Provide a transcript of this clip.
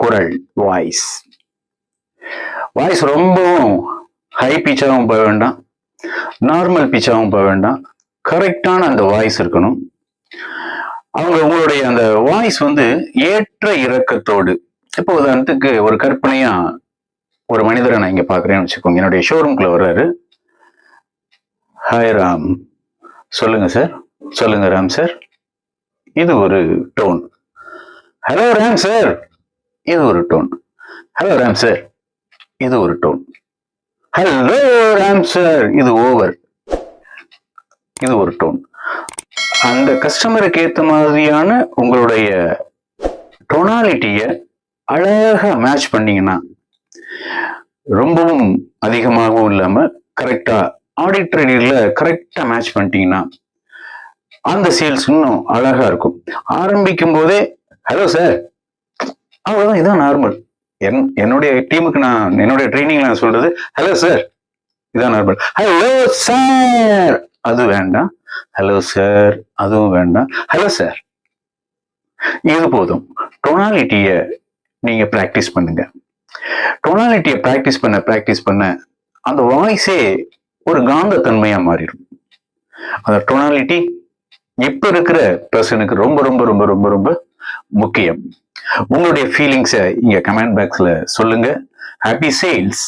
குரல், voice. Voice ரொம்பவும் high பிச்சாகவும் போக வேண்டாம், நார்மல் பிச்சாகவும் போக வேண்டாம், கரெக்டான அந்த வாய்ஸ் இருக்கணும். உங்களுடைய அந்த வாய்ஸ் ஏற்ற இறக்கத்தோடு, இப்போ உதாரணத்துக்கு ஒரு கற்பனையா ஒரு மனிதரை நான் இங்க பாக்குறேன்னு வச்சுக்கோங்க. என்னுடைய ஷோரூம்குள்ள வர்றாரு. ஹாய் ராம். சொல்லுங்க சார். சொல்லுங்க ராம் சார். இது ஒரு டோன். Hello Ram sir. இது ஒரு டோன். Hello Ram sir. இது ஒரு டோன். Hello Ram sir. இது ஓவர். இது ஒரு டோன். அந்த கஸ்டமருக்கு ஏற்ற மாதிரியான உங்களுடைய டோனாலிட்டிய அழகா மேட்ச் பண்ணீங்கன்னா, ரொம்பவும் அதிகமாகவும் இல்லாம கரெக்டா ஆடிட்டரியில கரெக்டா மேட்ச் பண்ணிட்டீங்கன்னா அந்த சேல்ஸ் இன்னும் அழகா இருக்கும். ஆரம்பிக்கும் போதே ஹலோ சார், அவ்வளவுதான். இதான் நார்மல். என்னுடைய டீமுக்கு என்னுடைய ட்ரைனிங் நான் சொல்றது ஹலோ சார், இதான் நார்மல். ஹலோ சார் அது வேண்டாம். ஹலோ சார் அதுவும் வேண்டாம். ஹலோ சார் இது போதும். டோனாலிட்டிய நீங்க பிராக்டிஸ் பண்ணுங்க. டோனாலிட்டியை பிராக்டிஸ் பண்ண அந்த வாய்ஸே ஒரு காந்த தன்மையா மாறிடும். அந்த டோனாலிட்டி இப்ப இருக்கிற பர்சனுக்கு ரொம்ப ரொம்ப ரொம்ப ரொம்ப ரொம்ப முக்கியம். உங்களுடைய ஃபீலிங்ஸை இங்க கமெண்ட் பாக்ஸ்ல சொல்லுங்க. Happy sales.